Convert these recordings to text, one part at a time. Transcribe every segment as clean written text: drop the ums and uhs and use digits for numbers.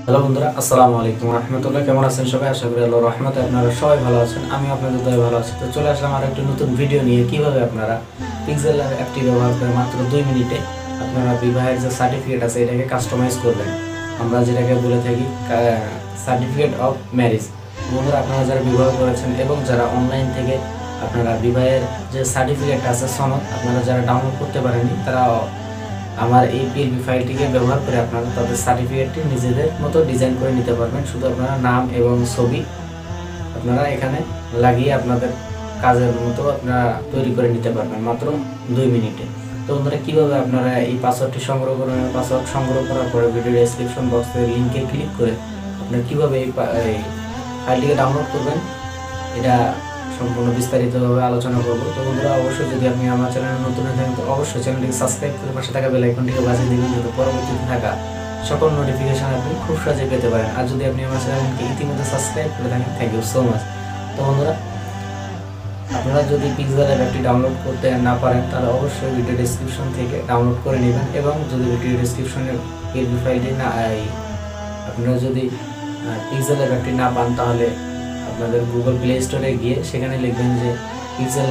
Hello বন্ধুরা, আসসালামু আলাইকুম রহমতুল্লাহ। কেমন আছেন সবাই? আশা করি আল্লাহর রহমতে আপনারা সবাই ভালো আছেন। আমি আপনাদের দয়ে ভালো আছি। তো চলে আসলাম আর একটি নতুন ভিডিও নিয়ে, কিভাবে আপনারা পিক্সেলার অ্যাপটি ব্যবহার করে মাত্র 2 মিনিটে আপনারা বিবাহের যে সার্টিফিকেট আছে এটাকে কাস্টমাইজ করবেন। আমরা যেটাকে বলে থাকি সার্টিফিকেট অফ ম্যারেজ। বন্ধুরা, আপনারা যারা বিবাহ করেছেন এবং যারা অনলাইন থেকে আপনারা বিবাহের যে সার্টিফিকেট আছে সনদ আপনারা যারা ডাউনলোড করতে পারেননি, তারা আমার এই পিএলপি ফাইলটিকে ব্যবহার করে আপনারা তাদের সার্টিফিকেটটি নিজেদের মতো ডিজাইন করে নিতে পারবেন। শুধু আপনারা নাম এবং ছবি আপনারা এখানে লাগিয়ে আপনাদের কাজের মতো আপনারা তৈরি করে নিতে পারবেন মাত্র 2 মিনিটে। তো বন্ধুরা, কীভাবে আপনারা এই পাসওয়ার্ডটি সংগ্রহ করবেন? পাসওয়ার্ড সংগ্রহ করার পরে ভিডিও ডেসক্রিপশন বক্সের লিঙ্কে ক্লিক করে আপনারা কীভাবে এই ফাইলটিকে ডাউনলোড করবেন এটা সম্পূর্ণ বিস্তারিতভাবে আলোচনা করব। তো বন্ধুরা, অবশ্যই যদি আপনি আমার চ্যানেলে নতুন হয়ে থাকেন তো অবশ্যই চ্যানেলটিকে সাবস্ক্রাইব করে পাশে থাকা বেল আইকনটিকে বাজিয়ে দিবেন, যাতে পরবর্তীতে থাকা সকল নোটিফিকেশন আপনি খুব সহজে পেতে পারেন। আর যদি আপনি আমার চ্যানেলকে ইতিমধ্যে সাবস্ক্রাইব করে থাকেন, থ্যাংক ইউ সো মাচ। তো বন্ধুরা, আপনারা যদি পিক্সেল অ্যাপটি ডাউনলোড করতে না পারেন তাহলে অবশ্যই ভিডিও ডেসক্রিপশন থেকে ডাউনলোড করে নেবেন। এবং যদি ভিডিও ডেসক্রিপশনের পিএলপি ফাইলটি না আপনারা যদি পিক্সেল অ্যাপটি না পান তাহলে আপনাদের গুগল প্লে স্টোরে গিয়ে সেখানে লিখবেন যে পিক্সেল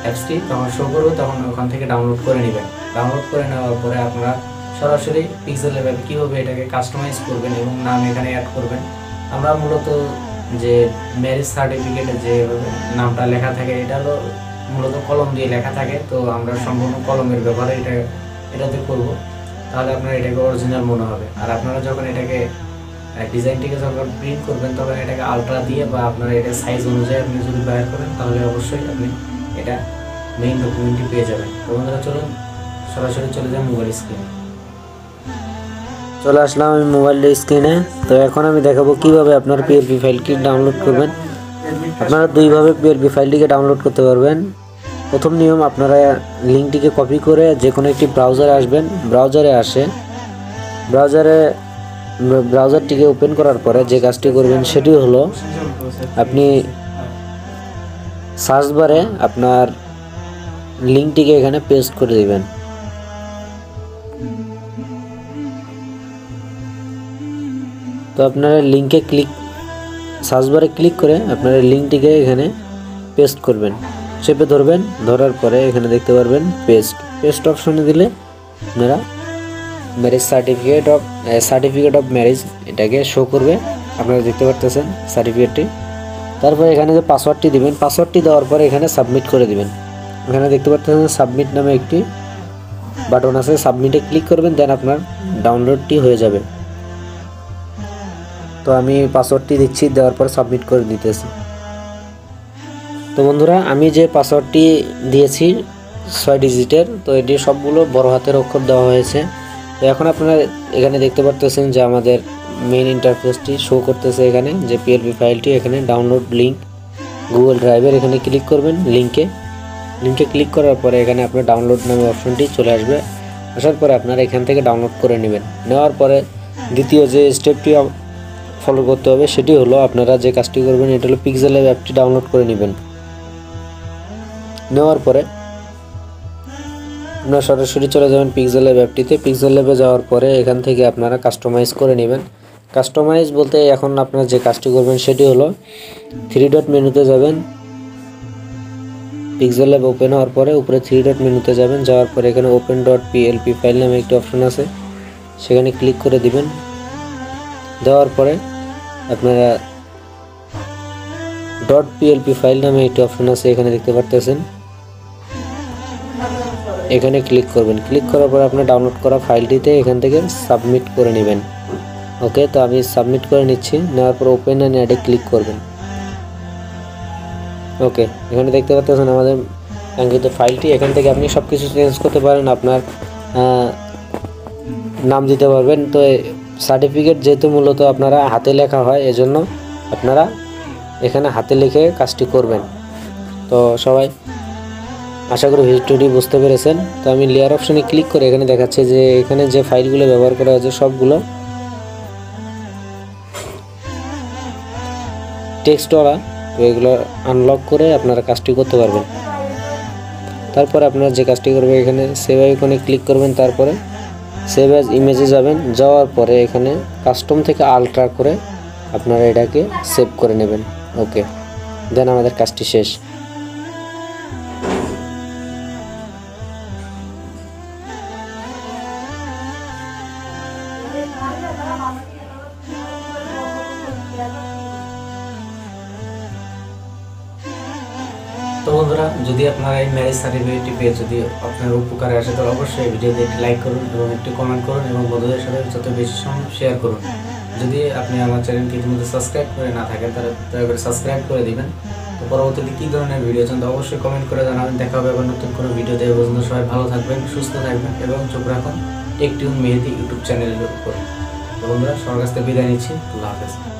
অ্যাপসটি, তখন শো করবে, তখন ওখান থেকে ডাউনলোড করে নেবেন। ডাউনলোড করে নেওয়ার পরে আপনারা সরাসরি পিক্সেল অ্যাপে কীভাবে এটাকে কাস্টমাইজ করবেন এবং নাম এখানে অ্যাড করবেন। আমরা মূলত যে ম্যারেজ সার্টিফিকেটে যে নামটা লেখা থাকে এটা হলো মূলত কলম দিয়ে লেখা থাকে, তো আমরা সম্পূর্ণ কলমের ব্যবহার এটাতে করব, তাহলে আপনার এটাকে অরিজিনাল মনে হবে। আর আপনারা যখন এটাকে ডিজাইনটিকে যখন প্রিন্ট করবেন তখন এটাকে আলট্রা দিয়ে বা আপনারা এটা সাইজ অনুযায়ী আপনি যদি বাইর করেন তাহলে অবশ্যই আপনি এটা মেইন ডকুমেন্টটি পেয়ে যাবেন। তো বন্ধুরা, চলুন সরাসরি চলে যান মোবাইল স্ক্রিনে। চলে আসলাম আমি মোবাইল স্ক্রিনে। তো এখন আমি দেখাবো কিভাবে আপনার পিএলপি ফাইলটি ডাউনলোড করবেন। আপনারা দুইভাবে পিএলপি ফাইলটিকে ডাউনলোড করতে পারবেন। প্রথম নিয়ম, আপনারা লিঙ্কটিকে কপি করে যে কোনো একটি ব্রাউজারে আসবেন। ব্রাউজারটিকে ওপেন করার পরে যে কাজটি করবেন সেটি হলো আপনি সার্চ বারে আপনার লিঙ্কটিকে এখানে পেস্ট করে দিবেন। তো আপনারা লিঙ্কে সার্চ বারে ক্লিক করে আপনারা লিঙ্কটিকে এখানে পেস্ট করবেন, চেপে ধরবেন, ধরার পরে এখানে দেখতে পারবেন পেস্ট অপশনে দিলে আপনারা ম্যারেজ সার্টিফিকেট অফ ম্যারেজ এটাকে শো করবে। আপনারা দেখতে পারতেছেন সার্টিফিকেটটি। তারপরে এখানে যে পাসওয়ার্ডটি দিবেন, পাসওয়ার্ডটি দেওয়ার পরে এখানে সাবমিট করে দিবেন। এখানে দেখতে পাচ্ছেন সাবমিট নামে একটি বাটন আছে, সাবমিটে ক্লিক করবেন, দেন আপনার ডাউনলোডটি হয়ে যাবে। তো আমি পাসওয়ার্ডটি দিচ্ছি, দেওয়ার পর সাবমিট করে দিতেছি। তো বন্ধুরা, আমি যে পাসওয়ার্ডটি দিয়েছি 6 ডিজিটের, তো এটি সবগুলো বড় হাতের অক্ষর দেওয়া হয়েছে। তো এখন আপনারা এখানে দেখতে পারতেছেন যে আমাদের মেইন ইন্টারফেসটি শো করতেছে। এখানে যে পিএলপি ফাইলটি, এখানে ডাউনলোড লিঙ্ক গুগল ড্রাইভের এখানে ক্লিক করবেন। লিঙ্কে ক্লিক করার পরে এখানে আপনার ডাউনলোড নামে অপশনটি চলে আসবে। আসার পরে আপনারা এখান থেকে ডাউনলোড করে নেবেন। নেওয়ার পরে দ্বিতীয় যে স্টেপটি ফলো করতে হবে সেটি হলো আপনারা যে কাজটি করবেন এটা হলো পিক্সেল অ্যাপটি ডাউনলোড করে নেবেন। নেওয়ার পরে আপনারা সরাসরি চলে যাবেন পিক্সেল অ্যাপটিতে। পিক্সেল অ্যাপে যাওয়ার পরে এখান থেকে আপনারা কাস্টমাইজ করে নেবেন। কাস্টমাইজ বলতে এখন আপনারা যে কাজটি করবেন সেটি হলো 3 ডট মেনুতে যাবেন। পিক্সেল অ্যাপ ওপেন হওয়ার পরে উপরে 3 ডট মেনুতে যাবেন। যাওয়ার পরে এখানে ওপেন ডট পিএলপি ফাইল নামে একটি অপশন আছে, সেখানে ক্লিক করে দিবেন। দেওয়ার পরে আপনারা ডট পিএলপি ফাইল নামে একটি অপশন আছে, এখানে দেখতে পারতেছেন, এখানে ক্লিক করবেন। ক্লিক করার পর আপনার ডাউনলোড করা ফাইলটিতে এখান থেকে সাবমিট করে নেবেন। ওকে, তো আমি সাবমিট করে নিচ্ছি। নেওয়ার পর ওপেন অ্যান্ড অ্যাডে ক্লিক করবেন। ওকে, এখানে দেখতে পাচ্ছেন আমাদের কাঙ্ক্ষিত ফাইলটি। এখান থেকে আপনি সব কিছু চেঞ্জ করতে পারেন, আপনার নাম দিতে পারবেন। তো সার্টিফিকেট যেহেতু মূলত আপনারা হাতে লেখা হয়, এজন্য আপনারা এখানে হাতে লিখে কাজটি করবেন। তো সবাই আশা করি ভিডিওটি বুঝতে পেরেছেন। তো আমি লেয়ার অপশনে ক্লিক করে এখানে দেখাচ্ছে যে এখানে যে ফাইলগুলো ব্যবহার করা হয়েছে সবগুলো টেক্সটওয়ালা, তো এগুলো আনলক করে আপনারা কাজটি করতে পারবেন। তারপরে আপনারা যে কাজটি করবেন এখানে সেভ আইকনে ক্লিক করবেন। তারপরে সেভ অ্যাজ ইমেজে যাবেন, যাওয়ার পরে এখানে কাস্টম থেকে আলট্রা করে আপনারা এটাকে সেভ করে নেবেন। ওকে, দেন আমাদের কাজটি শেষ। তো বন্ধুরা, যদি আপনারা এই ম্যারেজ সার্টিফিকেটটি পেয়ে যদি আপনার উপকারে আসে তাহলে অবশ্যই ভিডিওতে একটি লাইক করুন এবং একটি কমেন্ট করুন এবং বন্ধুদের সাথে যত বেশি সম্ভব শেয়ার করুন। যদি আপনি আমার চ্যানেলকে ইতিমধ্যে সাবস্ক্রাইব করে না থাকেন তাহলে দয়া করে সাবস্ক্রাইব করে দিবেন। তো পরবর্তীতে কী ধরনের ভিডিও চান তো অবশ্যই কমেন্ট করে জানাবেন। দেখা হবে আবার নতুন কোনো ভিডিওতে। এই পর্যন্ত সবাই ভালো থাকবেন, সুস্থ থাকবেন এবং চোখ রাখুন টেকটিউন মেহেদি ইউটিউব চ্যানেলের উপর। তো বন্ধুরা, সবার কাছ থেকে বিদায় নিচ্ছি। আল্লাহ হাফেজ।